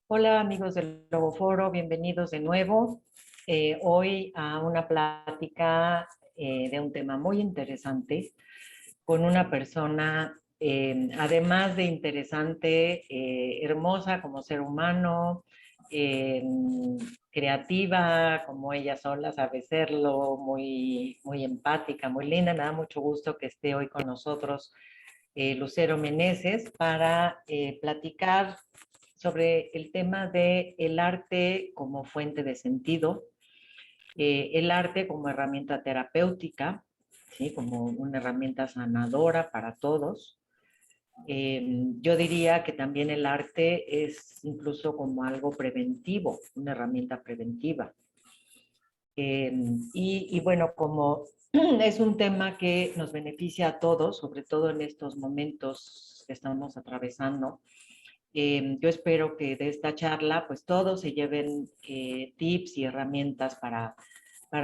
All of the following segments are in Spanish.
Hola amigos del Logoforo, bienvenidos de nuevo. Hoy a una plática de un tema muy interesante con una persona, además de interesante, hermosa como ser humano, eh, creativa como ella sola sabe serlo, muy empática, muy linda. Me da mucho gusto que esté hoy con nosotros Lucero Meneses para platicar sobre el tema de el arte como fuente de sentido, el arte como herramienta terapéutica, ¿sí? Como una herramienta sanadora para todos. Yo diría que también el arte es incluso como algo preventivo, una herramienta preventiva. Y bueno, como es un tema que nos beneficia a todos, sobre todo en estos momentos que estamos atravesando, yo espero que de esta charla pues todos se lleven tips y herramientas para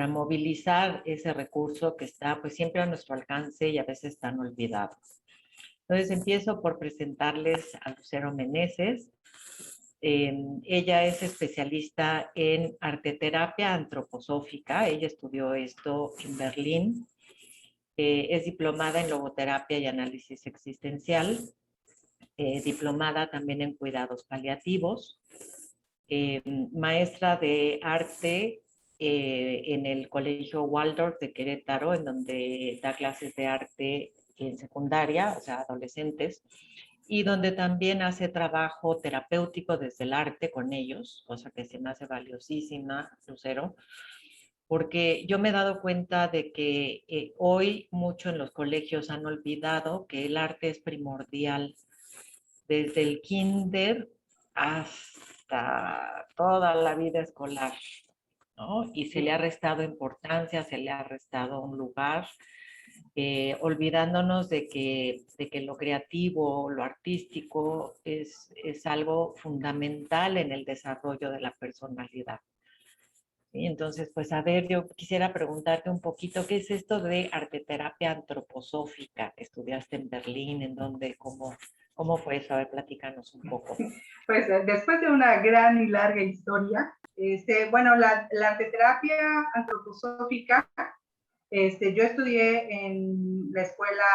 movilizar ese recurso que está pues siempre a nuestro alcance y a veces tan olvidado. Entonces empiezo por presentarles a Lucero Meneses. Ella es especialista en arteterapia antroposófica. Ella estudió esto en Berlín. Es diplomada en logoterapia y análisis existencial. Diplomada también en cuidados paliativos. Maestra de arte en el Colegio Waldorf de Querétaro, en donde da clases de arte en secundaria, o sea, adolescentes, y donde también hace trabajo terapéutico desde el arte con ellos, cosa que se me hace valiosísima, Lucero, porque yo me he dado cuenta de que hoy mucho en los colegios han olvidado que el arte es primordial desde el kinder hasta toda la vida escolar, ¿no? Y se le ha restado importancia, se le ha restado un lugar, olvidándonos de que lo creativo, lo artístico es algo fundamental en el desarrollo de la personalidad. ¿Sí? Entonces, pues a ver, yo quisiera preguntarte un poquito, ¿qué es esto de arteterapia antroposófica que estudiaste en Berlín? ¿En dónde? ¿Cómo fue eso? A ver, platícanos un poco. Pues después de una gran y larga historia, bueno, la arteterapia antroposófica, yo estudié en la escuela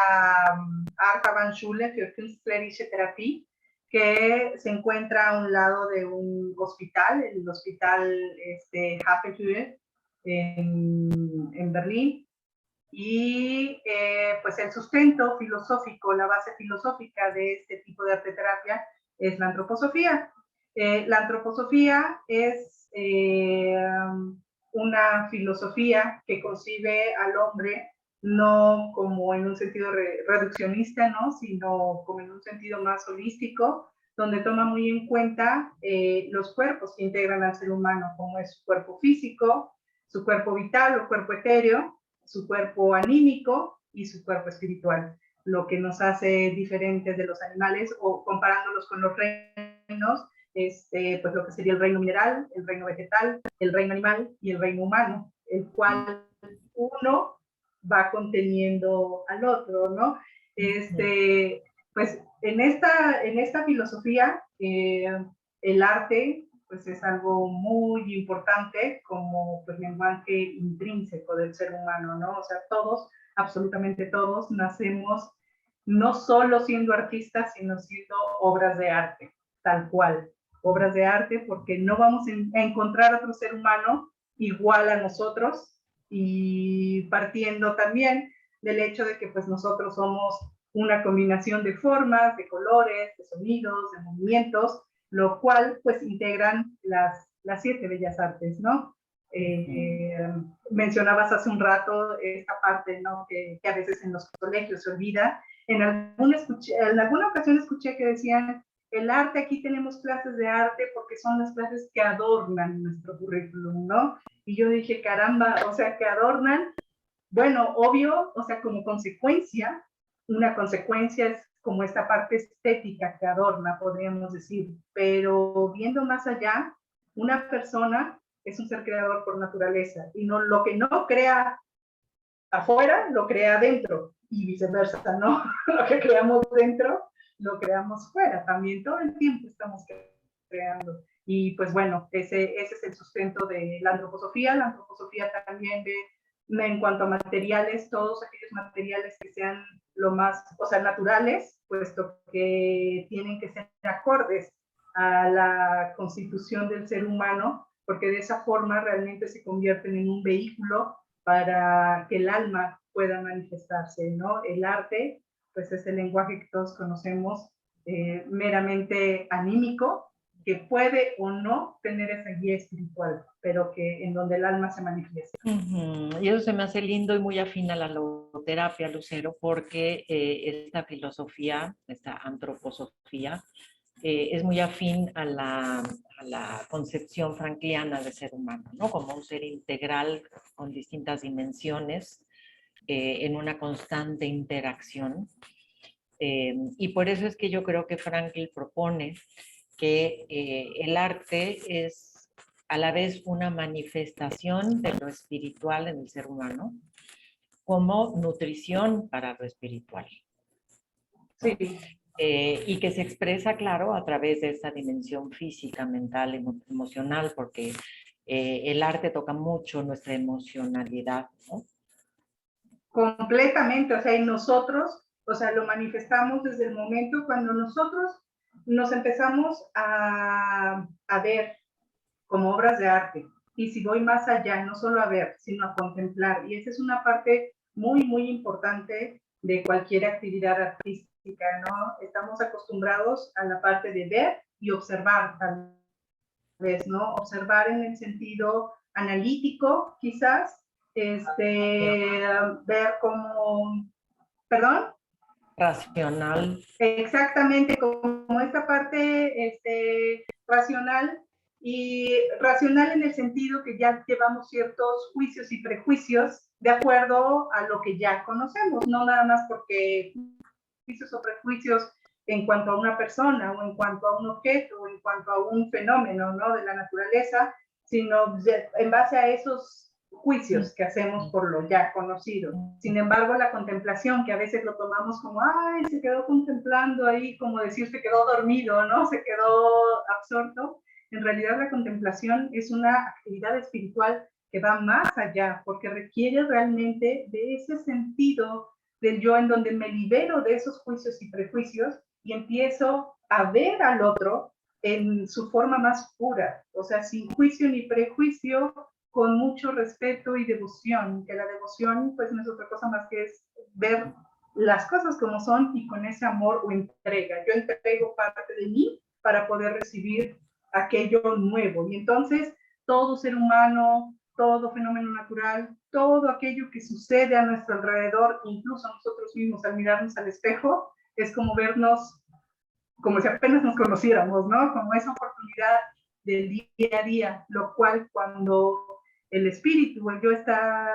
Artaban-Schule für Künstlerische Therapie, que se encuentra a un lado de un hospital, el hospital Hafenhühe, en Berlín. Y pues el sustento filosófico, la base filosófica de este tipo de arteterapia es la antroposofía. La antroposofía es una filosofía que concibe al hombre no como en un sentido reduccionista, ¿no? Sino como en un sentido más holístico, donde toma muy en cuenta los cuerpos que integran al ser humano, como es su cuerpo físico, su cuerpo vital o cuerpo etéreo, su cuerpo anímico y su cuerpo espiritual, lo que nos hace diferentes de los animales o comparándolos con los reinos, pues lo que sería el reino mineral, el reino vegetal, el reino animal y el reino humano, el cual uno va conteniendo al otro, ¿no? Pues en esta filosofía, el arte pues es algo muy importante como pues lenguaje intrínseco del ser humano, ¿no? O sea, todos, absolutamente todos, nacemos no solo siendo artistas, sino siendo obras de arte, tal cual, obras de arte, porque no vamos a encontrar otro ser humano igual a nosotros y partiendo también del hecho de que pues nosotros somos una combinación de formas, de colores, de sonidos, de movimientos, lo cual pues integran las 7 bellas artes, ¿no? Mencionabas hace un rato esta parte, ¿no? Que a veces en los colegios se olvida. En alguna ocasión escuché que decían, el arte, aquí tenemos clases de arte porque son las clases que adornan nuestro currículum, ¿no? Y yo dije, caramba, o sea, que adornan, bueno, obvio, o sea, como consecuencia, una consecuencia es como esta parte estética que adorna, podríamos decir, pero viendo más allá, una persona es un ser creador por naturaleza y no, lo que no crea afuera, lo crea adentro y viceversa, ¿no? Lo que creamos dentro, lo creamos fuera, también todo el tiempo estamos creando. Y pues bueno, ese es el sustento de la antroposofía. La antroposofía también ve en cuanto a materiales, todos aquellos materiales que sean lo más, o sea, naturales, puesto que tienen que ser acordes a la constitución del ser humano, porque de esa forma realmente se convierten en un vehículo para que el alma pueda manifestarse, ¿no? El arte, pues es el lenguaje que todos conocemos, meramente anímico, que puede o no tener esa guía espiritual, pero que en donde el alma se manifiesta. Y eso se me hace lindo y muy afín a la logoterapia, Lucero, porque esta filosofía, esta antroposofía, es muy afín a la concepción frankliana de ser humano, ¿no? Como un ser integral con distintas dimensiones, en una constante interacción. Y por eso es que yo creo que Frankl propone que el arte es a la vez una manifestación de lo espiritual en el ser humano, como nutrición para lo espiritual. ¿No? Sí. Y que se expresa, claro, a través de esta dimensión física, mental, emocional, porque el arte toca mucho nuestra emocionalidad, ¿no? Completamente, o sea, y nosotros, o sea, lo manifestamos desde el momento cuando nosotros nos empezamos a ver como obras de arte. Y si voy más allá, no solo a ver, sino a contemplar. Y esa es una parte muy, muy importante de cualquier actividad artística, ¿no? Estamos acostumbrados a la parte de ver y observar, tal vez, ¿no? Observar en el sentido analítico, quizás, ver cómo, perdón. Racional. Exactamente, como esta parte racional, y racional en el sentido que ya llevamos ciertos juicios y prejuicios de acuerdo a lo que ya conocemos, no nada más porque juicios o prejuicios en cuanto a una persona o en cuanto a un objeto o en cuanto a un fenómeno, ¿no?, de la naturaleza, sino en base a esos juicios que hacemos por lo ya conocido. Sin embargo, la contemplación, que a veces lo tomamos como, ay, se quedó contemplando ahí, como decir, se quedó dormido, ¿no? Se quedó absorto. En realidad, la contemplación es una actividad espiritual que va más allá, porque requiere realmente de ese sentido del yo, en donde me libero de esos juicios y prejuicios y empiezo a ver al otro en su forma más pura, o sea, sin juicio ni prejuicio, con mucho respeto y devoción, que la devoción pues no es otra cosa más que es ver las cosas como son y con ese amor o entrega. Yo entrego parte de mí para poder recibir aquello nuevo. Y entonces todo ser humano, todo fenómeno natural, todo aquello que sucede a nuestro alrededor, incluso nosotros mismos al mirarnos al espejo, es como vernos como si apenas nos conociéramos, ¿no? Como esa oportunidad del día a día, lo cual cuando el espíritu, el yo está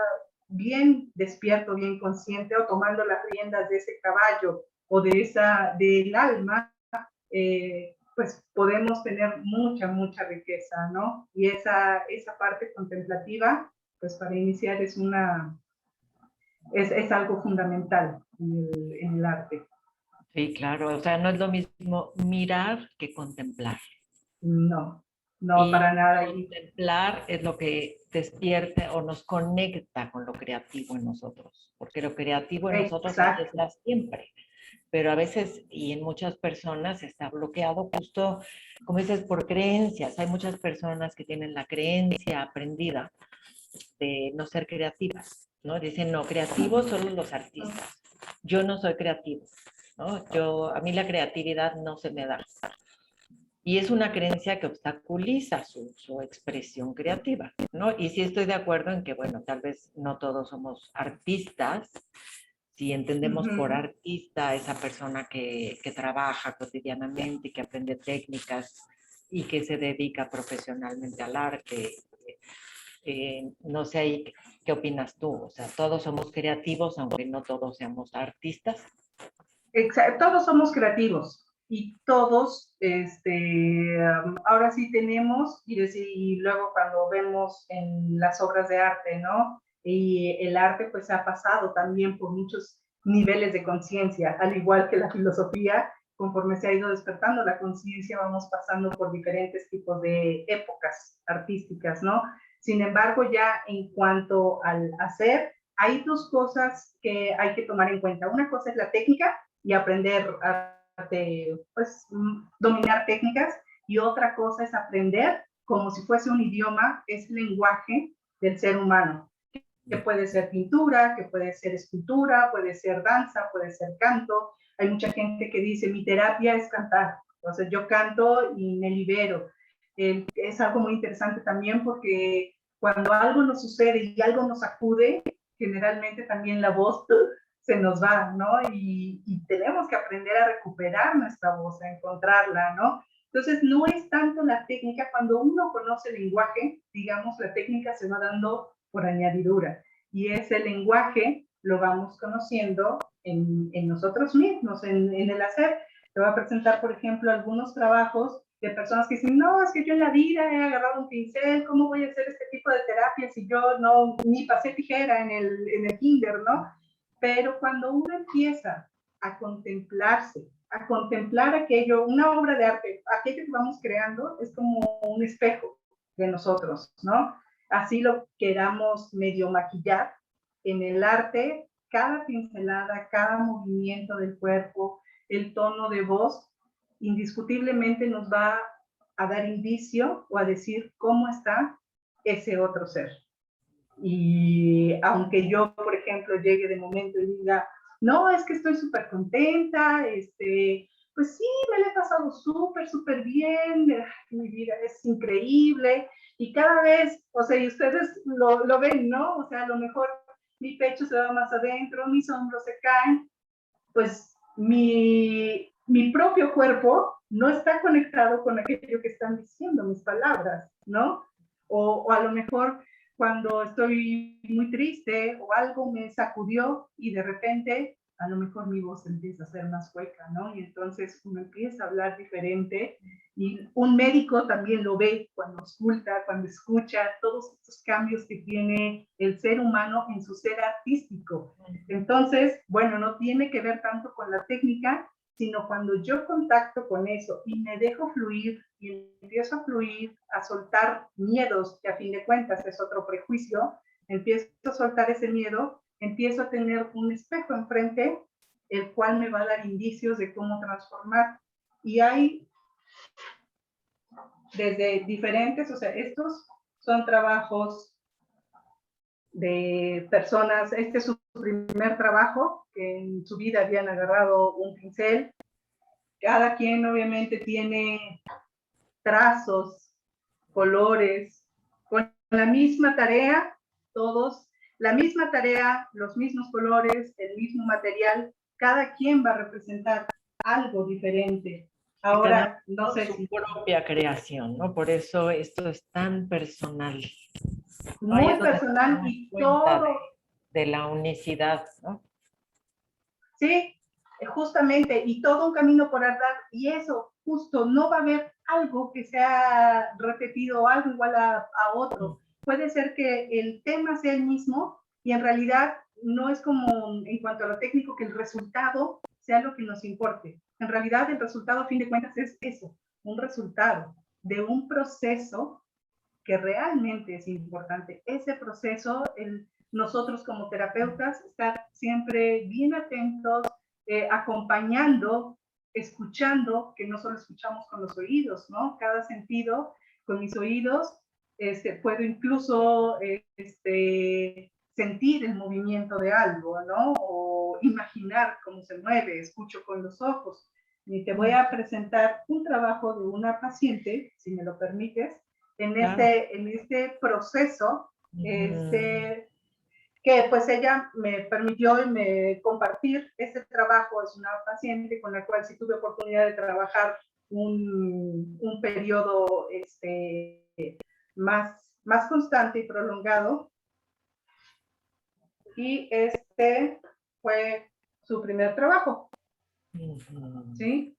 bien despierto, bien consciente, o tomando las riendas de ese caballo o del alma, pues podemos tener mucha riqueza, ¿no? Y esa parte contemplativa, pues para iniciar es algo fundamental en el arte. Sí, claro, o sea, no es lo mismo mirar que contemplar. No, no, Y para nada. contemplar es lo que despierta o nos conecta con lo creativo en nosotros, porque lo creativo en nosotros ahí Exacto. está siempre, pero a veces y en muchas personas está bloqueado justo, como dices, por creencias. Hay muchas personas que tienen la creencia aprendida de no ser creativas, ¿no? Dicen, no, creativos solo los artistas. Yo no soy creativo, ¿no? A mí la creatividad no se me da. Y es una creencia que obstaculiza su expresión creativa, ¿no? Y sí estoy de acuerdo en que, bueno, tal vez no todos somos artistas. Si entendemos por artista a esa persona que trabaja cotidianamente y que aprende técnicas y que se dedica profesionalmente al arte, no sé ahí qué opinas tú. O sea, todos somos creativos, aunque no todos seamos artistas. Exacto, todos somos creativos y todos, ahora sí tenemos, y luego cuando vemos en las obras de arte, ¿no? Y el arte pues ha pasado también por muchos niveles de conciencia, al igual que la filosofía, conforme se ha ido despertando la conciencia, vamos pasando por diferentes tipos de épocas artísticas, ¿no? Sin embargo, ya en cuanto al hacer, hay dos cosas que hay que tomar en cuenta. Una cosa es la técnica y aprender a pues, dominar técnicas, y otra cosa es aprender como si fuese un idioma, es lenguaje del ser humano, que puede ser pintura, que puede ser escultura, puede ser danza, puede ser canto. Hay mucha gente que dice, mi terapia es cantar, entonces yo canto y me libero. Es algo muy interesante también porque cuando algo nos sucede y algo nos acude, generalmente también la voz se nos va, ¿no? Y tenemos que aprender a recuperar nuestra voz, a encontrarla, ¿no? Entonces, no es tanto la técnica, cuando uno conoce el lenguaje, digamos, la técnica se va dando por añadidura, y ese lenguaje lo vamos conociendo en nosotros mismos, en el hacer. Te voy a presentar, por ejemplo, algunos trabajos de personas que dicen, no, es que yo en la vida he agarrado un pincel, ¿cómo voy a hacer este tipo de terapia si yo no, ni pasé tijera en el kinder, ¿no? Pero cuando uno empieza a contemplarse, a contemplar aquello, una obra de arte, aquello que vamos creando es como un espejo de nosotros, ¿no? Así lo queramos medio maquillar. En el arte, cada pincelada, cada movimiento del cuerpo, el tono de voz, indiscutiblemente nos va a dar indicio o a decir cómo está ese otro ser. Y aunque yo, por ejemplo, llegue de momento y diga, no, es que estoy súper contenta, pues sí, me la he pasado súper bien, mi vida es increíble, y cada vez, o sea, y ustedes lo ven, ¿no? O sea, a lo mejor mi pecho se va más adentro, mis hombros se caen, pues mi propio cuerpo no está conectado con aquello que están diciendo mis palabras, ¿no? O a lo mejor cuando estoy muy triste o algo me sacudió y de repente a lo mejor mi voz empieza a ser más hueca, ¿no? Y entonces uno empieza a hablar diferente, y un médico también lo ve cuando ausculta, cuando escucha todos estos cambios que tiene el ser humano en su ser artístico. Entonces, bueno, no tiene que ver tanto con la técnica, sino cuando yo contacto con eso y me dejo fluir y empiezo a fluir, a soltar miedos, que a fin de cuentas es otro prejuicio, empiezo a soltar ese miedo, empiezo a tener un espejo enfrente, el cual me va a dar indicios de cómo transformar. Y hay desde diferentes, o sea, estos son trabajos de personas, este es su primer trabajo, que en su vida habían agarrado un pincel. Cada quien obviamente tiene trazos, colores, con la misma tarea, todos, la misma tarea, los mismos colores, el mismo material, cada quien va a representar algo diferente. Ahora, no sé su si... propia creación, ¿no? Por eso esto es tan personal. ¿No? Ahí Muy es donde nos personal damos y cuenta todo... de la unicidad, ¿no? Sí, justamente, y todo un camino por andar, y eso, justo, no va a haber algo que sea repetido, algo igual a otro. Puede ser que el tema sea el mismo y en realidad no es como en cuanto a lo técnico que el resultado sea lo que nos importe. En realidad el resultado a fin de cuentas es eso, un resultado de un proceso que realmente es importante. Ese proceso, nosotros como terapeutas, estar siempre bien atentos, acompañando, escuchando, que no solo escuchamos con los oídos, ¿no? Cada sentido, con mis oídos, puedo incluso sentir el movimiento de algo, ¿no? O imaginar cómo se mueve, escucho con los ojos. Y te voy a presentar un trabajo de una paciente, si me lo permites, Claro. en este proceso, que pues ella me permitió y me compartir este trabajo. Es una paciente con la cual sí tuve oportunidad de trabajar un periodo más constante y prolongado, y este fue su primer trabajo, ¿sí?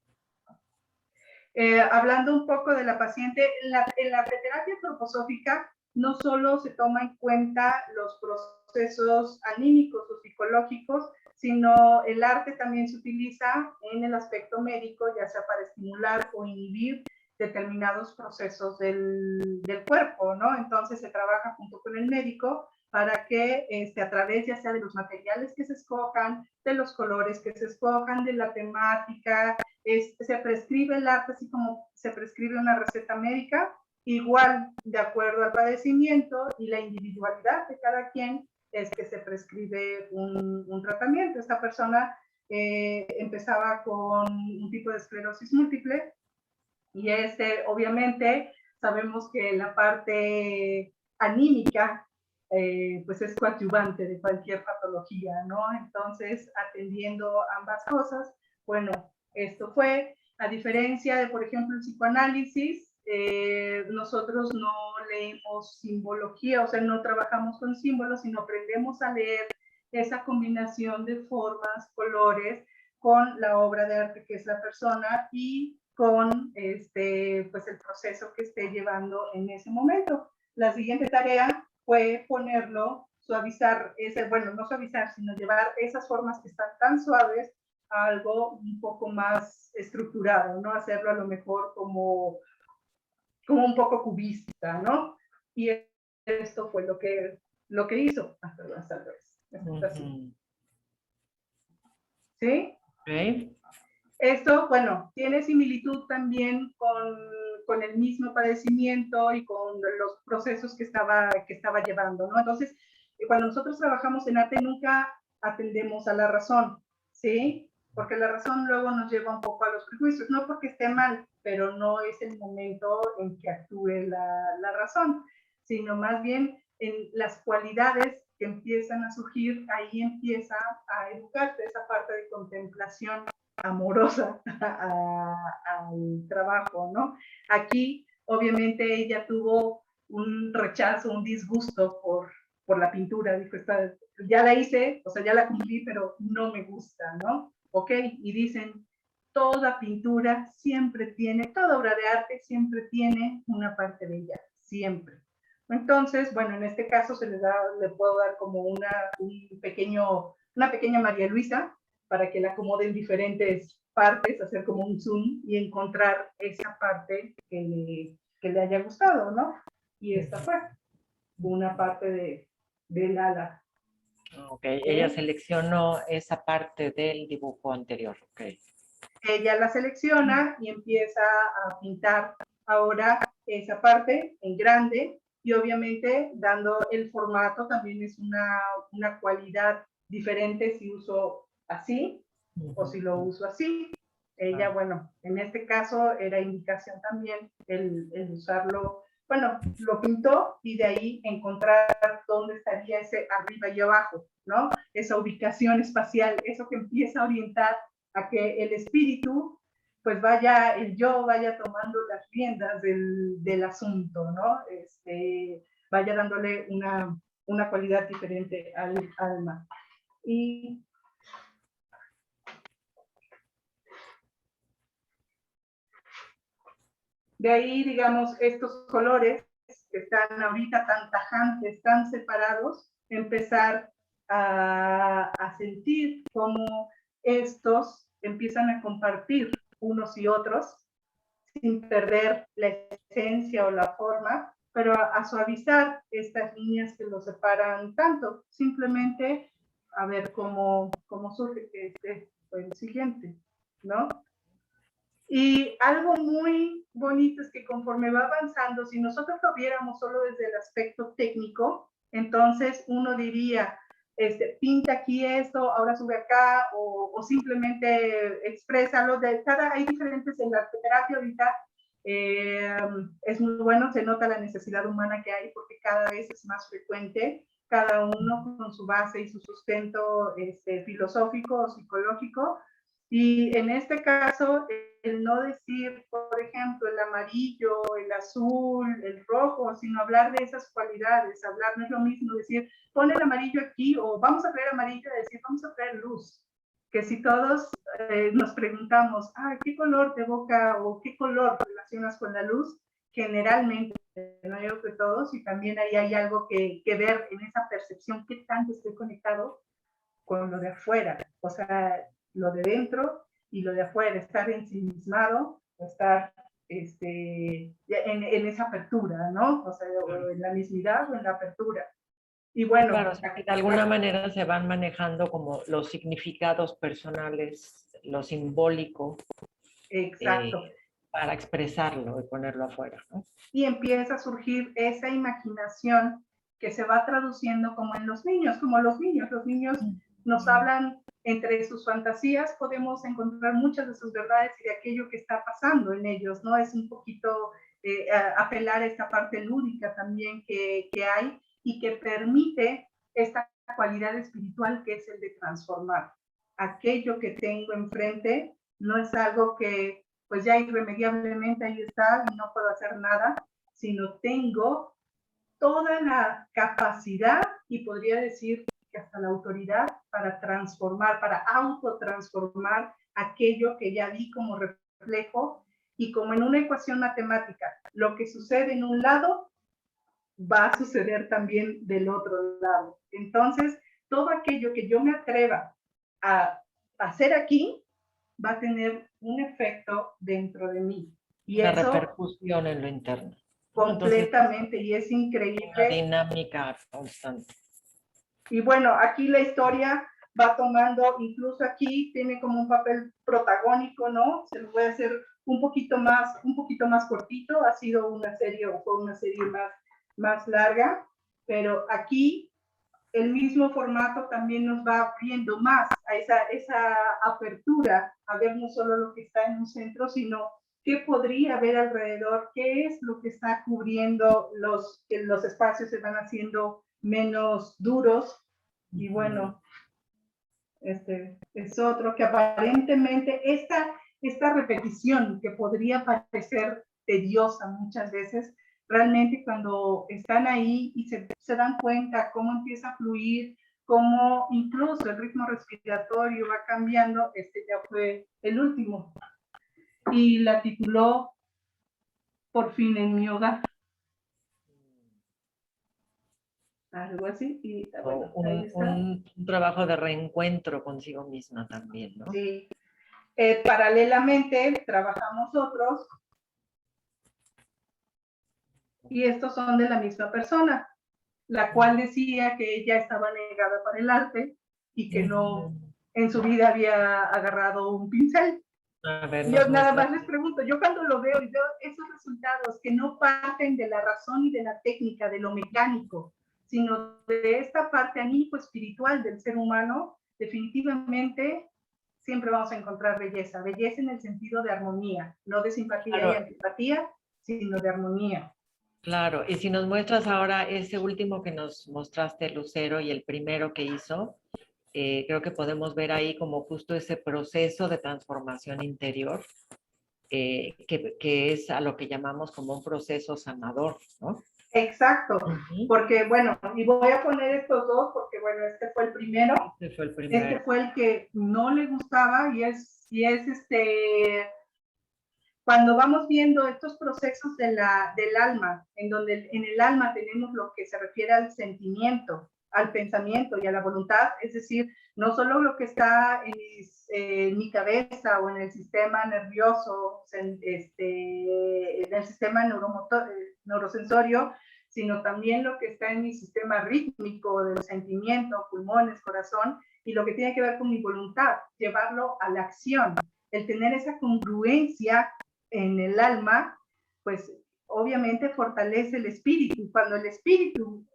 Hablando un poco de la paciente, en la terapia antroposófica no solo se toma en cuenta los procesos anímicos o psicológicos, sino el arte también se utiliza en el aspecto médico, ya sea para estimular o inhibir determinados procesos del cuerpo, ¿no? Entonces se trabaja junto con el médico para que a través ya sea de los materiales que se escojan, de los colores que se escojan, de la temática, se prescribe el arte así como se prescribe una receta médica, igual de acuerdo al padecimiento y la individualidad de cada quien es que se prescribe un tratamiento. Esta persona empezaba con un tipo de esclerosis múltiple y obviamente sabemos que la parte anímica pues es coadyuvante de cualquier patología, ¿no? Entonces, atendiendo ambas cosas, bueno, esto fue, a diferencia de, por ejemplo, el psicoanálisis, nosotros no leemos simbología, o sea, no trabajamos con símbolos, sino aprendemos a leer esa combinación de formas, colores, con la obra de arte que es la persona y con pues el proceso que esté llevando en ese momento. La siguiente tarea fue ponerlo, suavizar, bueno, no suavizar, sino llevar esas formas que están tan suaves a algo un poco más estructurado, ¿no? Hacerlo a lo mejor como un poco cubista, ¿no? Y esto fue lo que hizo. Hasta luego. ¿Sí? Okay. Esto, bueno, tiene similitud también con el mismo padecimiento y con los procesos que estaba llevando, ¿no? Entonces, cuando nosotros trabajamos en arte, nunca atendemos a la razón, ¿sí? Porque la razón luego nos lleva un poco a los prejuicios, no porque esté mal, pero no es el momento en que actúe la razón, sino más bien en las cualidades que empiezan a surgir, ahí empieza a educarte esa parte de contemplación amorosa al trabajo, ¿no? Aquí, obviamente, ella tuvo un rechazo, un disgusto por la pintura, dijo, ya la hice, o sea, ya la cumplí, pero no me gusta, ¿no? Ok, y dicen, toda pintura siempre tiene, toda obra de arte siempre tiene una parte bella, siempre. Entonces, bueno, en este caso le puedo dar como una pequeña María Luisa, para que la acomode en diferentes partes, hacer como un zoom y encontrar esa parte que le haya gustado, ¿no? Y esta fue una parte del ala. Okay. Ella seleccionó esa parte del dibujo anterior. Okay. Ella la selecciona y empieza a pintar ahora esa parte en grande y obviamente dando el formato también es una cualidad diferente si uso así o si lo uso así. Ella, bueno, en este caso era indicación también el usarlo, bueno, lo pintó y de ahí encontrar dónde estaría ese arriba y abajo, ¿no? Esa ubicación espacial, eso que empieza a orientar a que el espíritu, pues el yo vaya tomando las riendas del asunto, ¿no? Vaya dándole una cualidad diferente al alma. Y de ahí, digamos, estos colores que están ahorita tan tajantes, tan separados, empezar a sentir cómo estos empiezan a compartir unos y otros sin perder la esencia o la forma, pero a suavizar estas líneas que los separan tanto. Simplemente a ver cómo surge el siguiente, ¿no? Y algo muy bonito es que conforme va avanzando, si nosotros lo viéramos solo desde el aspecto técnico, entonces uno diría, pinta aquí esto, ahora sube acá, o simplemente exprésalo. Hay diferentes en la arteterapia ahorita, es muy bueno, se nota la necesidad humana que hay porque cada vez es más frecuente, cada uno con su base y su sustento filosófico o psicológico. Y en este caso, el no decir, por ejemplo, el amarillo, el azul, el rojo, sino hablar de esas cualidades, hablar, no es lo mismo decir, pon el amarillo aquí, o vamos a traer amarillo, decir, vamos a traer luz. Que si todos nos preguntamos, ¿qué color te evoca o qué color relacionas con la luz? Generalmente, no digo que todos, y también ahí hay algo que ver en esa percepción, qué tanto estoy conectado con lo de afuera, o sea, lo de dentro y lo de afuera, estar ensimismado, estar en esa apertura, ¿no? O sea, o en la mismidad o en la apertura. Y bueno, Claro, o sea, que de alguna manera se van manejando como los significados personales, lo simbólico, exacto. para expresarlo y ponerlo afuera, ¿no? Y empieza a surgir esa imaginación que se va traduciendo como en los niños, como los niños nos hablan entre sus fantasías, podemos encontrar muchas de sus verdades y de aquello que está pasando en ellos, ¿no? Es un poquito apelar a esta parte lúdica también que hay y que permite esta cualidad espiritual que es el de transformar. Aquello que tengo enfrente no es algo que pues ya irremediablemente ahí está y no puedo hacer nada, sino tengo toda la capacidad y podría decir que hasta la autoridad para transformar, para autotransformar aquello que ya vi como reflejo y como en una ecuación matemática, lo que sucede en un lado va a suceder también del otro lado. Entonces, todo aquello que yo me atreva a hacer aquí va a tener un efecto dentro de mí. Y Una eso repercusión en lo interno, ¿no? Entonces, completamente, y es una increíble. dinámica constante. Y bueno, aquí la historia va tomando, incluso aquí tiene como un papel protagónico, ¿no? Se lo voy a hacer un poquito más cortito, ha sido una serie o fue una serie más larga, pero aquí el mismo formato también nos va abriendo más a esa apertura, a ver no solo lo que está en un centro, sino qué podría haber alrededor, qué es lo que está cubriendo que los espacios se van haciendo menos duros. Y bueno, es otro que aparentemente esta repetición que podría parecer tediosa muchas veces, realmente cuando están ahí y se dan cuenta cómo empieza a fluir, cómo incluso el ritmo respiratorio va cambiando, ya fue el último. Y la tituló Por fin en mi hogar. Algo así, y bueno, ahí está. Un trabajo de reencuentro consigo misma también, ¿no? Sí. Paralelamente trabajamos otros y estos son de la misma persona, la cual decía que ella estaba negada para el arte y que no en su vida había agarrado un pincel. A ver, Yo nos nada muestra. más les pregunto, yo cuando lo veo y veo esos resultados que no parten de la razón y de la técnica, de lo mecánico, sino de esta parte anímico-espiritual del ser humano, definitivamente siempre vamos a encontrar belleza. Belleza en el sentido de armonía, no de simpatía Claro, y antipatía, sino de armonía. claro. Y si nos muestras ahora ese último que nos mostraste, Lucero, y el primero que hizo, creo que podemos ver ahí como justo ese proceso de transformación interior, que es a lo que llamamos como un proceso sanador, ¿no? Exacto, porque bueno, y voy a poner estos dos porque bueno, este fue el primero. Este fue el primero. Este fue el que no le gustaba y es cuando vamos viendo estos procesos del alma, en donde en el alma tenemos lo que se refiere al sentimiento, al pensamiento y a la voluntad, es decir, no solo lo que está en mi cabeza o en el sistema nervioso, en el sistema neurosensorio, sino también lo que está en mi sistema rítmico del sentimiento, pulmones, corazón, y lo que tiene que ver con mi voluntad, llevarlo a la acción, el tener esa congruencia en el alma, pues obviamente fortalece el espíritu. Cuando el espíritu,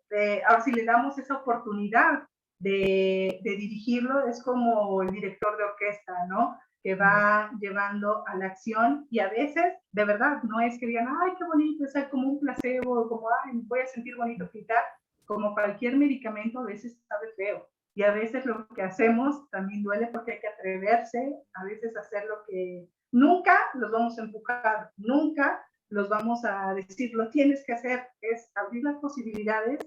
ahora si le damos esa oportunidad de dirigirlo, es como el director de orquesta, ¿no? Que va llevando a la acción y a veces, de verdad, no es que digan, ay, qué bonito, es como un placebo, como, ay, voy a sentir bonito pintar, como cualquier medicamento a veces sabe feo. Y a veces lo que hacemos también duele porque hay que atreverse a veces a hacer lo que nunca los vamos a empujar, nunca los vamos a decir, lo tienes que hacer, es abrir las posibilidades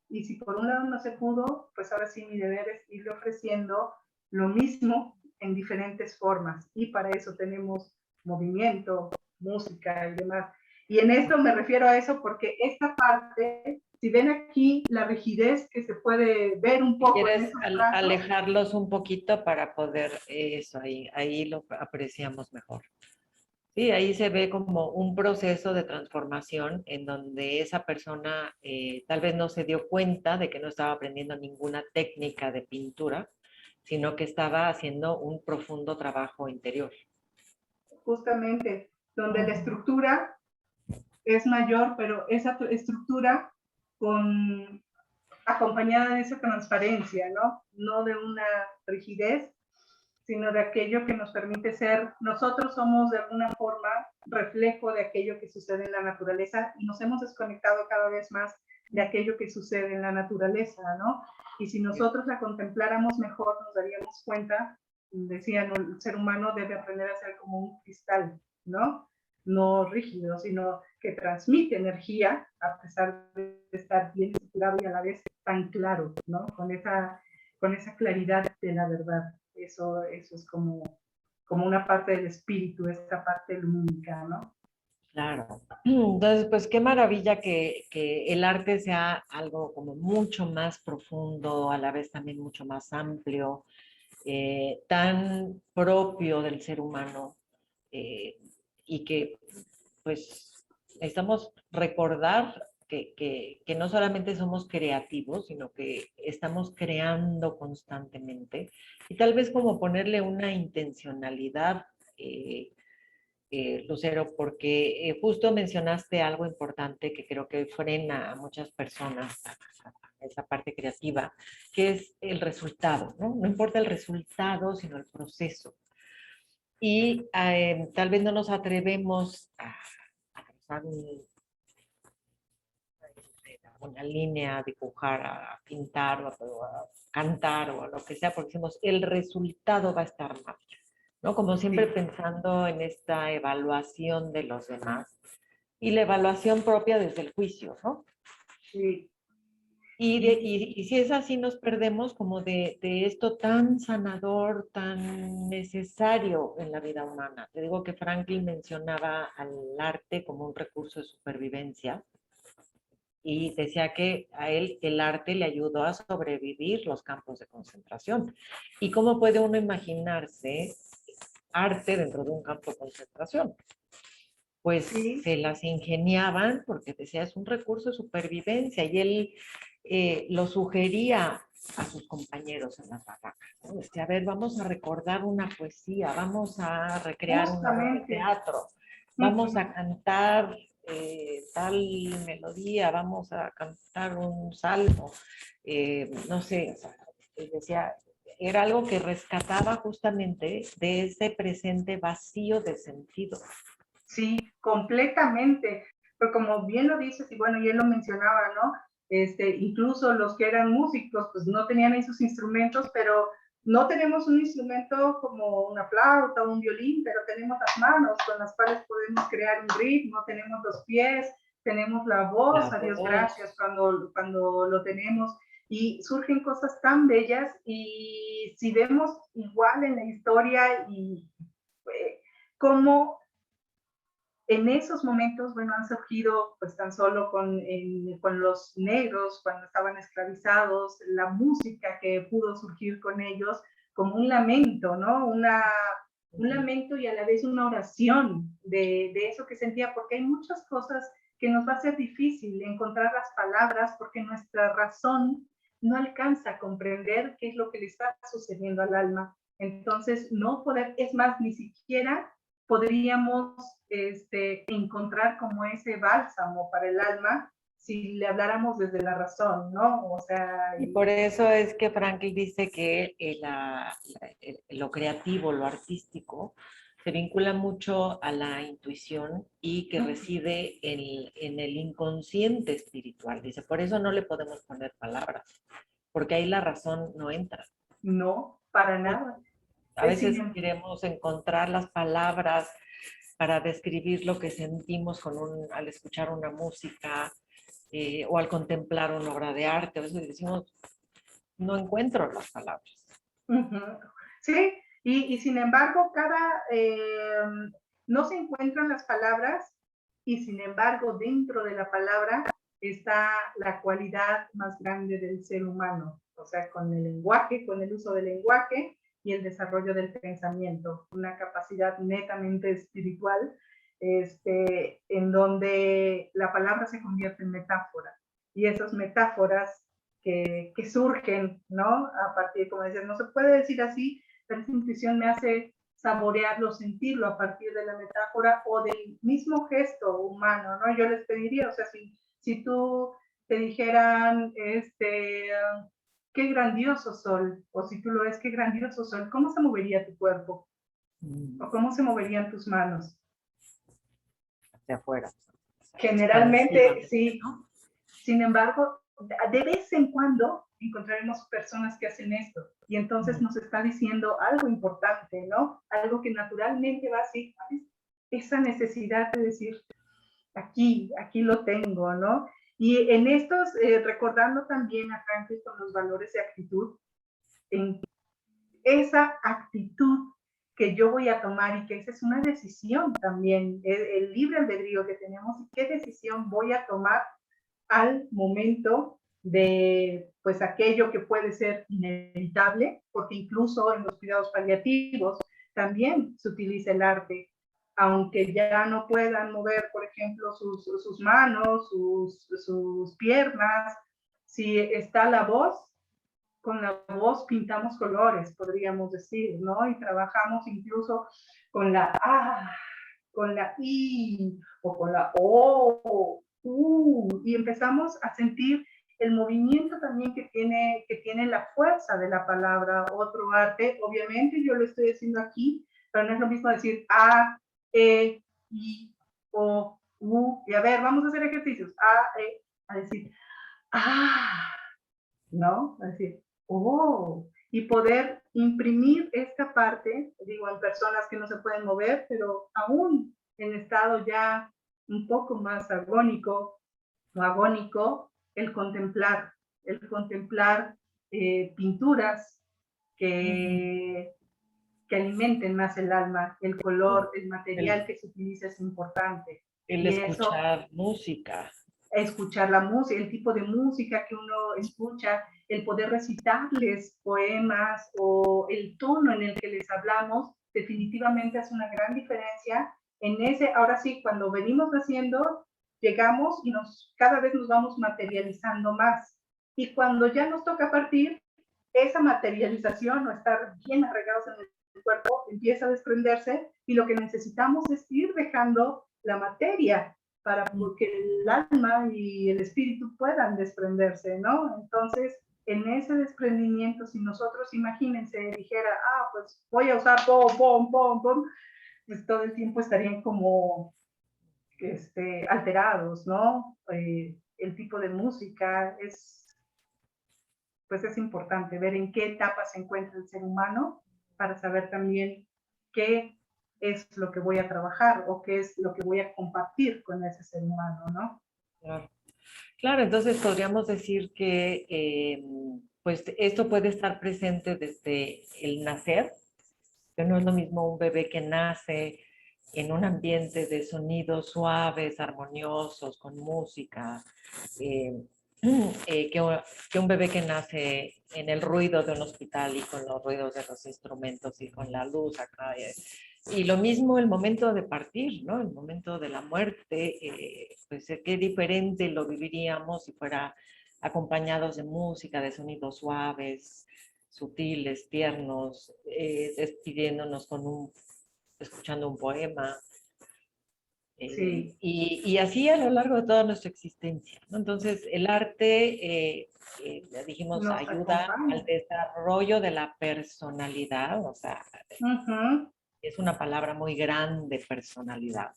y si por un lado no se pudo, pues ahora sí mi deber es irle ofreciendo lo mismo en diferentes formas y para eso tenemos movimiento, música y demás. Y en esto me refiero a eso porque esta parte Si ven aquí la rigidez que se puede ver un poco en ¿Quieres esos brazos, alejarlos un poquito para poder eso, ahí lo apreciamos mejor? Sí, ahí se ve como un proceso de transformación en donde esa persona tal vez no se dio cuenta de que no estaba aprendiendo ninguna técnica de pintura, sino que estaba haciendo un profundo trabajo interior. justamente, donde la estructura es mayor, pero esa estructura con, acompañada de esa transparencia, ¿no? No de una rigidez, sino de aquello que nos permite ser, nosotros somos de alguna forma reflejo de aquello que sucede en la naturaleza y nos hemos desconectado cada vez más de aquello que sucede en la naturaleza, ¿no? Y si nosotros la contempláramos mejor, nos daríamos cuenta, decían, el ser humano debe aprender a ser como un cristal, ¿no? No rígido, sino que transmite energía a pesar de estar bien estructurado y a la vez tan claro, ¿no? Con esa claridad de la verdad. Eso es como una parte del espíritu, esta parte lumínica, ¿no? Claro. Entonces, pues qué maravilla que el arte sea algo como mucho más profundo, a la vez también mucho más amplio, tan propio del ser humano, eh, y que pues necesitamos recordar que no solamente somos creativos, sino que estamos creando constantemente y tal vez como ponerle una intencionalidad, Lucero, porque justo mencionaste algo importante que creo que frena a muchas personas a esa parte creativa, que es el resultado, ¿no? No importa el resultado, sino el proceso. Y tal vez no nos atrevemos a trazar una línea, a dibujar, a pintar o a cantar o a lo que sea, porque decimos, el resultado va a estar mal, ¿no? Como siempre Sí, pensando en esta evaluación de los demás y la evaluación propia desde el juicio, ¿no? sí. Y si es así, nos perdemos como de esto tan sanador, tan necesario en la vida humana. Te digo que Franklin mencionaba al arte como un recurso de supervivencia y decía que a él el arte le ayudó a sobrevivir los campos de concentración. ¿Y cómo puede uno imaginarse arte dentro de un campo de concentración? Pues Sí, se las ingeniaban porque decía es un recurso de supervivencia y él lo sugería a sus compañeros en las barracas, ¿no? Decía, a ver, vamos a recordar una poesía, vamos a recrear una obra de justamente. teatro, vamos Uh-huh. a cantar tal melodía, vamos a cantar un salmo, no sé, o sea, decía, era algo que rescataba justamente de ese presente vacío de sentido. Sí, completamente. Pero como bien lo dices, y bueno, y él lo mencionaba, ¿no? Incluso los que eran músicos, pues no tenían esos instrumentos, pero no tenemos un instrumento como una flauta o un violín, pero tenemos las manos con las cuales podemos crear un ritmo, tenemos los pies, tenemos la voz, La a Dios voz. gracias, cuando lo tenemos, y surgen cosas tan bellas, y si vemos igual en la historia y cómo en esos momentos, bueno, han surgido pues tan solo con los negros cuando estaban esclavizados, la música que pudo surgir con ellos como un lamento, ¿no? Un lamento y a la vez una oración de eso que sentía, porque hay muchas cosas que nos va a ser difícil encontrar las palabras porque nuestra razón no alcanza a comprender qué es lo que le está sucediendo al alma. Entonces, no poder, es más, ni siquiera podríamos encontrar como ese bálsamo para el alma si le habláramos desde la razón, ¿no? O sea, Y por eso es que Franklin dice que lo creativo, lo artístico, se vincula mucho a la intuición y que reside en el inconsciente espiritual. Dice, por eso no le podemos poner palabras, porque ahí la razón no entra. no, para nada. A Es veces sin, queremos encontrar las palabras para describir lo que sentimos al escuchar una música, o al contemplar una obra de arte. A veces decimos, no encuentro las palabras. sí, y sin embargo, no se encuentran las palabras y sin embargo, dentro de la palabra está la cualidad más grande del ser humano, o sea, con el lenguaje, con el uso del lenguaje y el desarrollo del pensamiento, una capacidad netamente espiritual, en donde la palabra se convierte en metáfora. Y esas metáforas que surgen, ¿no? A partir, como decías, no se puede decir así, pero esa intuición me hace saborearlo, sentirlo a partir de la metáfora o del mismo gesto humano, ¿no? Yo les pediría, o sea, si tú te dijeran, qué grandioso sol, o si tú lo ves, qué grandioso sol, ¿cómo se movería tu cuerpo? ¿O cómo se moverían tus manos? Hacia afuera. Generalmente, sí. ¿No? Sin embargo, de vez en cuando encontraremos personas que hacen esto y entonces nos está diciendo algo importante, ¿no? Algo que naturalmente va así, esa necesidad de decir, aquí lo tengo, ¿no? Y en estos, recordando también a Franklin con los valores de actitud, en esa actitud que yo voy a tomar y que esa es una decisión también, el libre albedrío que tenemos y qué decisión voy a tomar al momento de pues aquello que puede ser inevitable, porque incluso en los cuidados paliativos también se utiliza el arte, aunque ya no puedan mover, por ejemplo, sus manos, sus piernas, si está la voz, con la voz pintamos colores, podríamos decir, ¿no? Y trabajamos incluso con la A, con la I, o con la O, y empezamos a sentir el movimiento también que tiene la fuerza de la palabra, otro arte. Obviamente yo lo estoy haciendo aquí, pero no es lo mismo decir A, E, I, O, U, y a ver, vamos a hacer ejercicios. A, E, a decir, ¿no? A decir, y poder imprimir esta parte, digo, en personas que no se pueden mover, pero aún en estado ya un poco más agónico o agónico, el contemplar pinturas que alimenten más el alma, el color, el material que se utiliza es importante. El escuchar música. Escuchar la música, el tipo de música que uno escucha, el poder recitarles poemas o el tono en el que les hablamos, definitivamente hace una gran diferencia. En ese, ahora sí, cuando venimos haciendo, llegamos y cada vez nos vamos materializando más. Y cuando ya nos toca partir, esa materialización o estar bien arraigados en el cuerpo empieza a desprenderse y lo que necesitamos es ir dejando la materia para que el alma y el espíritu puedan desprenderse, ¿no? Entonces, en ese desprendimiento, si nosotros, imagínense, dijera, pues voy a usar pom, pues todo el tiempo estarían como alterados, ¿no? El tipo de música pues es importante ver en qué etapa se encuentra el ser humano para saber también qué es lo que voy a trabajar o qué es lo que voy a compartir con ese ser humano, ¿no? Claro, claro, entonces podríamos decir que pues esto puede estar presente desde el nacer, que no es lo mismo un bebé que nace en un ambiente de sonidos suaves, armoniosos, con música, que un bebé que nace en el ruido de un hospital y con los ruidos de los instrumentos y con la luz acá. Y lo mismo el momento de partir, ¿no? El momento de la muerte, pues qué diferente lo viviríamos si fuera acompañados de música, de sonidos suaves, sutiles, tiernos, despidiéndonos escuchando un poema. Sí. Y así a lo largo de toda nuestra existencia, ¿no? Entonces, el arte, dijimos, Nos ayuda acompaña. al desarrollo de la personalidad, o sea, es una palabra muy grande, personalidad.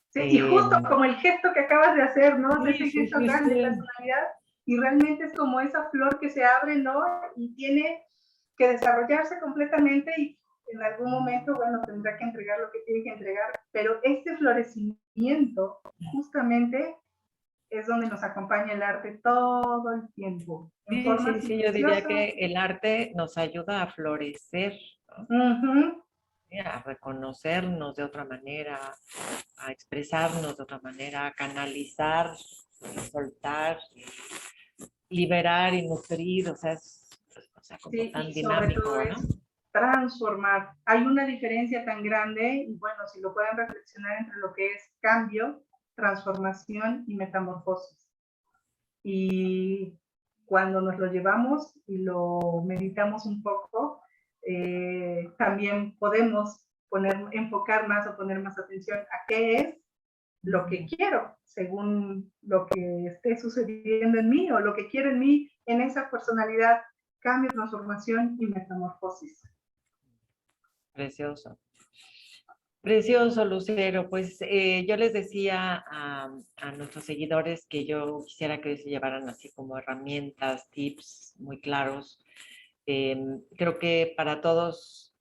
Sí, y justo como el gesto que acabas de hacer, ¿no? Sí, ese gesto grande de personalidad, y realmente es como esa flor que se abre, ¿no? Y tiene que desarrollarse completamente y en algún momento, bueno, tendrá que entregar lo que tiene que entregar, pero este florecimiento justamente es donde nos acompaña el arte todo el tiempo. Sí, sí, sí, yo diría que el arte nos ayuda a florecer, ¿no? A reconocernos de otra manera, a expresarnos de otra manera, a canalizar soltar, liberar y nutrir, o sea, como Sí, tan y sobre todo dinámico, ¿no? es transformar. Hay una diferencia tan grande, y bueno, si lo pueden reflexionar entre lo que es cambio, transformación y metamorfosis. Y cuando nos lo llevamos y lo meditamos un poco, también podemos enfocar más o poner más atención a qué es lo que quiero, según lo que esté sucediendo en mí o lo que quiero en mí, en esa personalidad, cambio, transformación y metamorfosis. Precioso. Precioso, Lucero. Pues yo les decía a nuestros seguidores que yo quisiera que se llevaran así como herramientas, tips muy claros. Creo que para todos,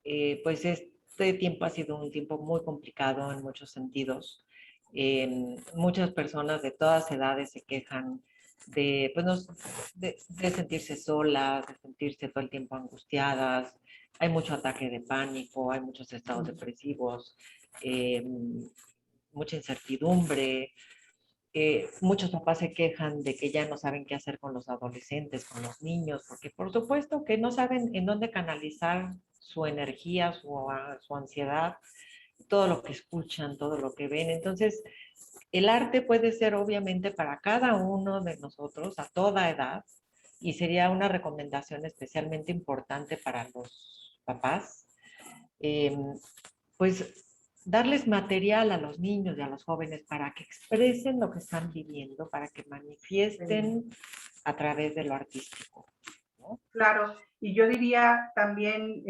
pues este tiempo ha sido un tiempo muy complicado en muchos sentidos. Muchas personas de todas edades se quejan de, pues, de sentirse solas, de sentirse todo el tiempo angustiadas. Hay mucho ataque de pánico, hay muchos estados depresivos, eh, mucha incertidumbre. Muchos papás se quejan de que ya no saben qué hacer con los adolescentes, con los niños, porque por supuesto que no saben en dónde canalizar su energía, su ansiedad, todo lo que escuchan, todo lo que ven. Entonces, el arte puede ser obviamente para cada uno de nosotros a toda edad y sería una recomendación especialmente importante para los papás, eh, pues darles material a los niños y a los jóvenes para que expresen lo que están viviendo, para que manifiesten a través de lo artístico, ¿no? Claro, y yo diría también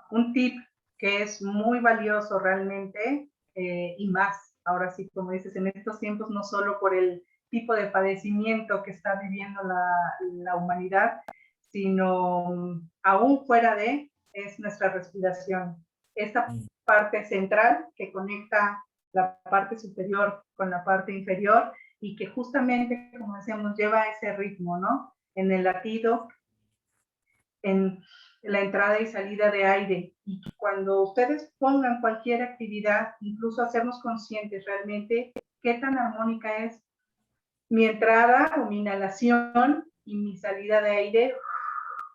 un tip que es muy valioso realmente, y más, ahora sí, como dices, en estos tiempos, no solo por el tipo de padecimiento que está viviendo la humanidad, sino aún fuera de, es nuestra respiración. Esta parte central que conecta la parte superior con la parte inferior y que justamente, como decíamos, lleva ese ritmo, ¿no? En el latido, en la entrada y salida de aire. Y cuando ustedes pongan cualquier actividad, incluso hacernos conscientes realmente qué tan armónica es mi entrada o mi inhalación y mi salida de aire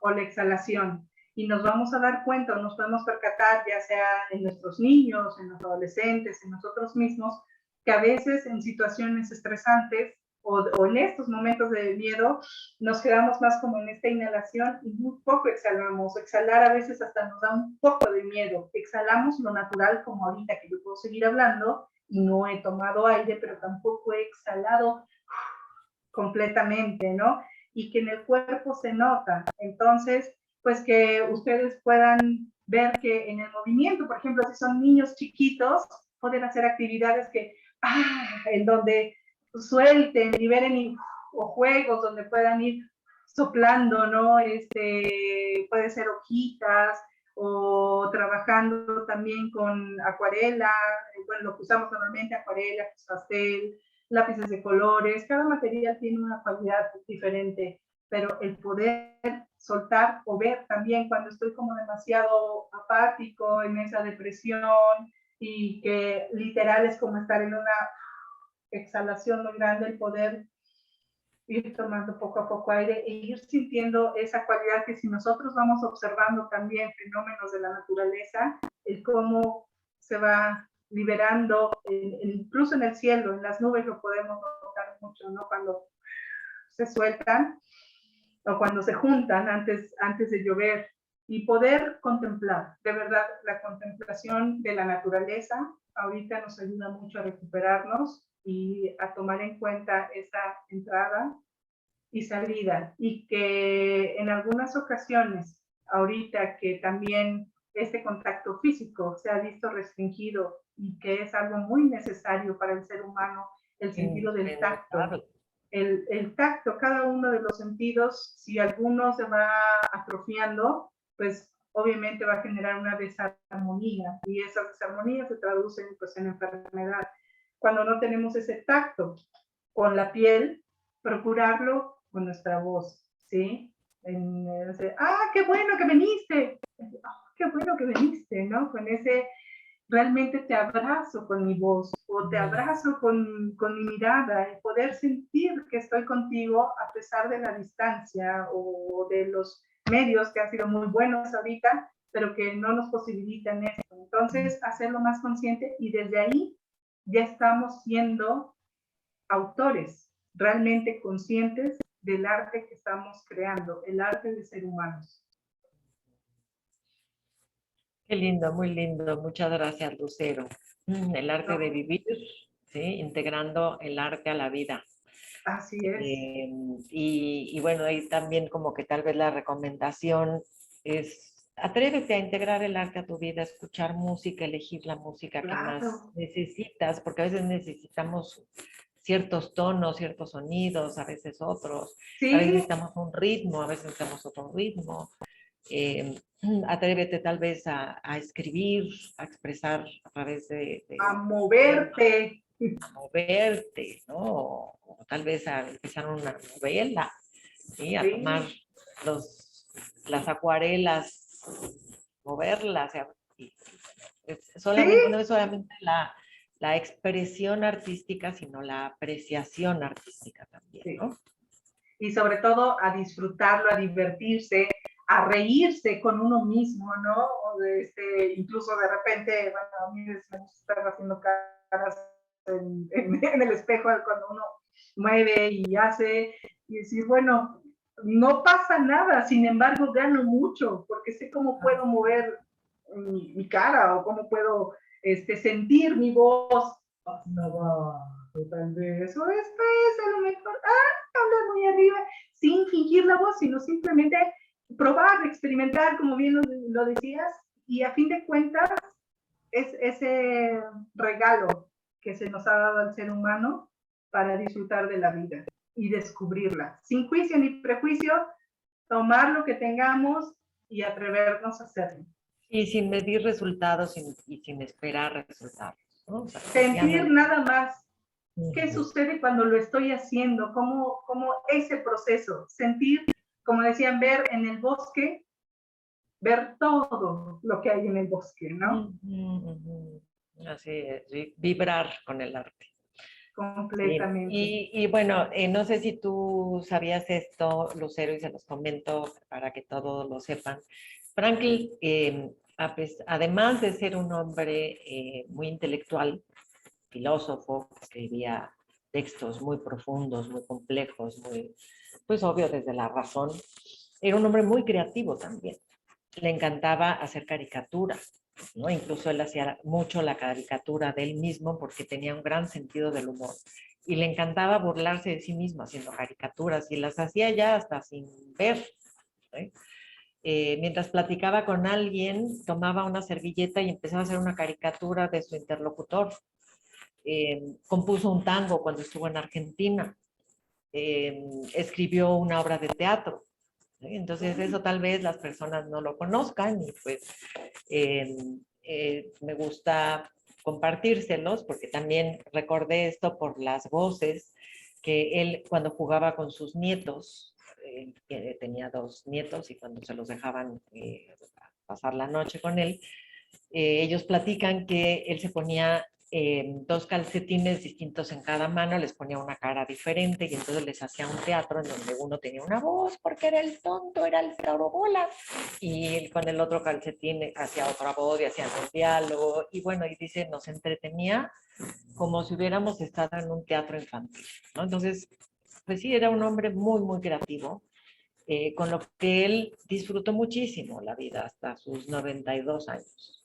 o la exhalación. Y nos vamos a dar cuenta o nos podemos percatar, ya sea en nuestros niños, en los adolescentes, en nosotros mismos, que a veces en situaciones estresantes o en estos momentos de miedo, nos quedamos más como en esta inhalación y muy poco exhalamos. Exhalar a veces hasta nos da un poco de miedo. Exhalamos lo natural, como ahorita que yo puedo seguir hablando y no he tomado aire, pero tampoco he exhalado completamente, ¿no? Y que en el cuerpo se nota. Entonces, pues que ustedes puedan ver que en el movimiento, por ejemplo, si son niños chiquitos, pueden hacer actividades que, en donde suelten, liberen, o juegos donde puedan ir soplando, ¿no? Puede ser hojitas o trabajando también con acuarela, bueno, lo que usamos normalmente, acuarela, pastel, lápices de colores, cada material tiene una cualidad diferente, pero el poder soltar o ver también cuando estoy como demasiado apático, en esa depresión, y que literal es como estar en una exhalación muy grande, el poder ir tomando poco a poco aire e ir sintiendo esa cualidad que si nosotros vamos observando también fenómenos de la naturaleza, el cómo se va liberando, incluso en el cielo, en las nubes lo podemos notar mucho, ¿no? Cuando se sueltan o cuando se juntan antes de llover y poder contemplar, de verdad, la contemplación de la naturaleza ahorita nos ayuda mucho a recuperarnos y a tomar en cuenta esa entrada y salida, y que en algunas ocasiones, ahorita que también este contacto físico se ha visto restringido y que es algo muy necesario para el ser humano, el sentido del tacto. El tacto, cada uno de los sentidos, si alguno se va atrofiando, pues obviamente va a generar una desarmonía y esas desarmonías se traducen pues en enfermedad. Cuando no tenemos ese tacto con la piel, procurarlo con nuestra voz, ¿sí? Qué bueno que viniste, qué bueno que viniste, ¿no? Con ese realmente te abrazo con mi voz o te abrazo con mi mirada y poder sentir que estoy contigo a pesar de la distancia o de los medios que han sido muy buenos ahorita, pero que no nos posibilitan esto. Entonces, hacerlo más consciente y desde ahí ya estamos siendo autores realmente conscientes del arte que estamos creando, el arte de ser humanos. Qué lindo, muy lindo. Muchas gracias, Lucero. El arte de vivir, ¿sí? Integrando el arte a la vida. Así es. Y bueno, ahí también como que tal vez la recomendación es atrévete a integrar el arte a tu vida, escuchar música, elegir la música que más Claro. necesitas, porque a veces necesitamos ciertos tonos, ciertos sonidos, a veces otros, a veces Sí, necesitamos un ritmo, a veces necesitamos otro ritmo. Eh, Atrévete tal vez a escribir, a expresar a través a de poemas, moverte. a moverte, ¿no? O tal vez a empezar una novela, ¿sí? A tomar Sí, las acuarelas, moverlas, y solamente, no sí, es solamente la expresión artística, sino la apreciación artística también, sí. ¿no? Y sobre todo a disfrutarlo, a divertirse, a reírse con uno mismo, ¿no? Incluso de repente, bueno, a mí me gusta estar haciendo caras en el espejo cuando uno mueve y hace, y decir, bueno, no pasa nada, sin embargo gano mucho, porque sé cómo puedo mover mi cara o cómo puedo sentir mi voz. No, totalmente, eso es a lo mejor, hablar muy arriba, sin fingir la voz, sino simplemente probar, experimentar, como bien lo decías, y a fin de cuentas es ese regalo que se nos ha dado al ser humano para disfrutar de la vida y descubrirla, sin juicio ni prejuicio, tomar lo que tengamos y atrevernos a hacerlo. Y sin medir resultados y sin esperar resultados, ¿no? O sea, confiando Sentir en nada más. ¿Qué el... sucede cuando lo estoy haciendo? ¿Cómo es el proceso? Sentir, como decían, ver en el bosque, ver todo lo que hay en el bosque, ¿no? Así es, vibrar con el arte. Sí. Completamente. Y bueno, no sé si tú sabías esto, Lucero, y se los comento para que todos lo sepan. Frankl, además de ser un hombre muy intelectual, filósofo, que escribía textos muy profundos, muy complejos, muy, pues obvio desde la razón, era un hombre muy creativo también. Le encantaba hacer caricaturas, ¿no? Incluso él hacía mucho la caricatura de él mismo porque tenía un gran sentido del humor. Y le encantaba burlarse de sí mismo haciendo caricaturas y las hacía ya hasta sin ver, ¿eh? Mientras platicaba con alguien, tomaba una servilleta y empezaba a hacer una caricatura de su interlocutor. Compuso un tango cuando estuvo en Argentina. Escribió una obra de teatro. Entonces eso tal vez las personas no lo conozcan y pues eh, me gusta compartírselos porque también recordé esto por las voces que él cuando jugaba con sus nietos, que tenía dos nietos y cuando se los dejaban pasar la noche con él, ellos platican que él se ponía dos calcetines distintos en cada mano, les ponía una cara diferente y entonces les hacía un teatro en donde uno tenía una voz porque era el tonto, era el bola, y él con el otro calcetín hacía otra voz y hacían un diálogo y bueno, y dice, nos entretenía como si hubiéramos estado en un teatro infantil, ¿no? Entonces, pues sí, era un hombre muy, muy creativo, con lo que él disfrutó muchísimo la vida hasta sus 92 años.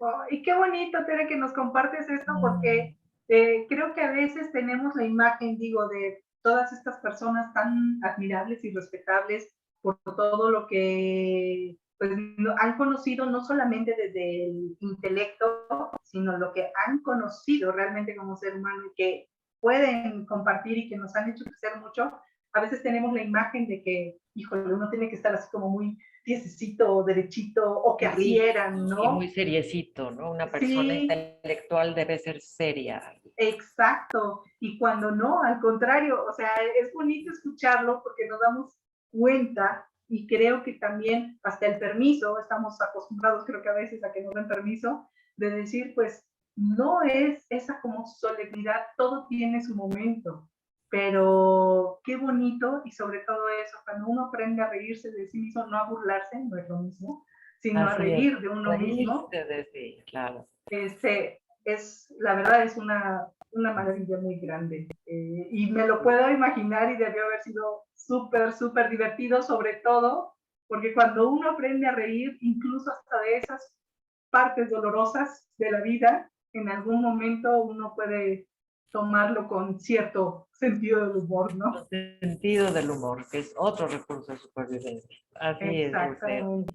Oh, y qué bonito, Tere, que nos compartes esto, porque creo que a veces tenemos la imagen, digo, de todas estas personas tan admirables y respetables por todo lo que pues, han conocido, no solamente desde el intelecto, sino lo que han conocido realmente como ser humano y que pueden compartir y que nos han hecho crecer mucho. A veces tenemos la imagen de que, híjole, uno tiene que estar así como muy piececito, derechito, o que Y así rígido eran, y muy ¿no? seriecito, ¿no? Una persona Sí, intelectual debe ser seria. exacto. Y cuando no, al contrario, o sea, es bonito escucharlo porque nos damos cuenta y creo que también hasta el permiso, estamos acostumbrados creo que a veces a que nos den permiso, de decir, pues, no es esa como solemnidad, todo tiene su momento, pero qué bonito, y sobre todo eso, cuando uno aprende a reírse de sí mismo, no a burlarse, no es lo mismo, sino a Así es, reír de uno mismo, reírse de sí, claro. la verdad es una maravilla muy grande. Y me lo puedo imaginar y debió haber sido súper, súper divertido, sobre todo porque cuando uno aprende a reír, incluso hasta de esas partes dolorosas de la vida, en algún momento uno puede tomarlo con cierto sentido del humor, ¿no? Sentido del humor, que es otro recurso de supervivencia. Así es, Lucero. Exactamente.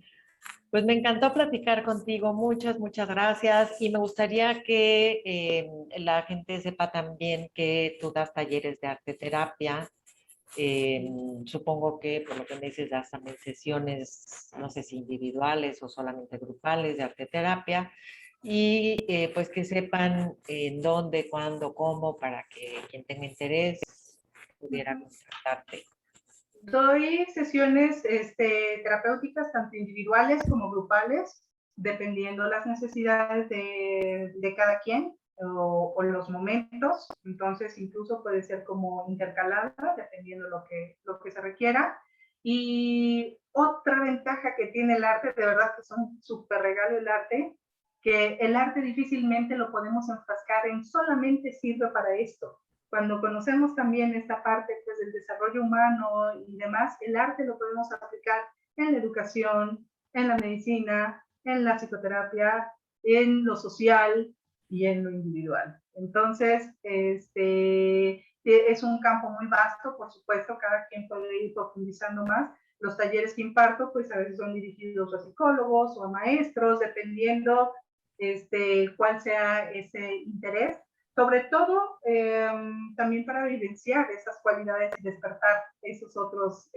Pues me encantó platicar contigo, muchas, muchas gracias. Y me gustaría que la gente sepa también que tú das talleres de arte terapia. Supongo que por lo que me dices, das también sesiones, no sé si individuales o solamente grupales de arte terapia. Y pues que sepan en dónde, cuándo, cómo, para que quien tenga interés pudiera contactarte. Doy sesiones terapéuticas tanto individuales como grupales, dependiendo las necesidades de cada quien o los momentos. Entonces, incluso puede ser como intercalada, dependiendo lo que se requiera. Y otra ventaja que tiene el arte, de verdad que son súper regalo el arte, que el arte difícilmente lo podemos enfrascar en solamente sirve para esto. Cuando conocemos también esta parte pues, del desarrollo humano y demás, el arte lo podemos aplicar en la educación, en la medicina, en la psicoterapia, en lo social y en lo individual. Entonces, es un campo muy vasto, por supuesto, cada quien puede ir profundizando más. Los talleres que imparto, pues a veces son dirigidos a psicólogos o a maestros, dependiendo cuál sea ese interés. Sobre todo, también para evidenciar esas cualidades y despertar esos otros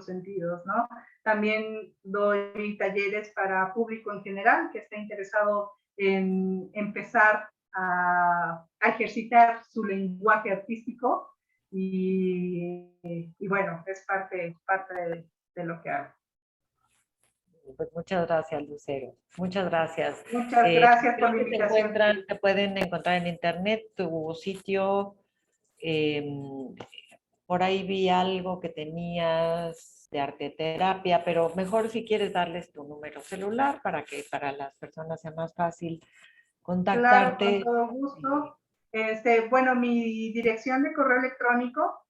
sentidos, ¿no? También doy talleres para público en general que esté interesado en empezar a ejercitar su lenguaje artístico y bueno, es parte de lo que hago. Pues muchas gracias, Lucero. Muchas gracias. Muchas gracias por la invitación. Te pueden encontrar en internet, tu sitio. Por ahí vi algo que tenías de arte terapia, pero mejor si quieres darles tu número celular para que para las personas sea más fácil Claro, con contactarte. todo gusto. Bueno, mi dirección de correo electrónico,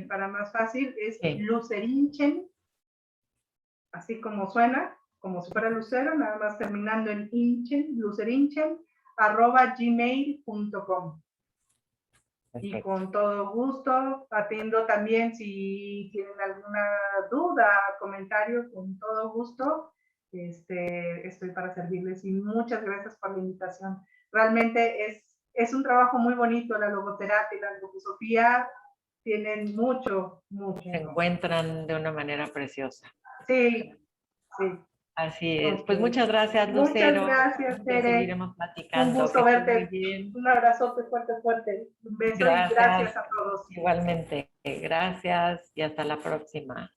para más fácil, es Sí. lucerinchen, así como suena, como si fuera lucero, nada más terminando en inchen, lucerinchen, @gmail.com. Y con todo gusto, atiendo también si tienen alguna duda, comentario, con todo gusto, estoy para servirles y muchas gracias por la invitación. Realmente es un trabajo muy bonito, la logoterapia y la antroposofía tienen mucho, mucho. Se encuentran de una manera preciosa. Sí, sí. Así es. Okay. Pues muchas gracias, Lucero. Muchas gracias, Tere. Seguiremos platicando. Un gusto Que estés muy verte. bien. Un abrazote fuerte, fuerte. Un beso Gracias. y gracias a todos. Igualmente. Gracias y hasta la próxima.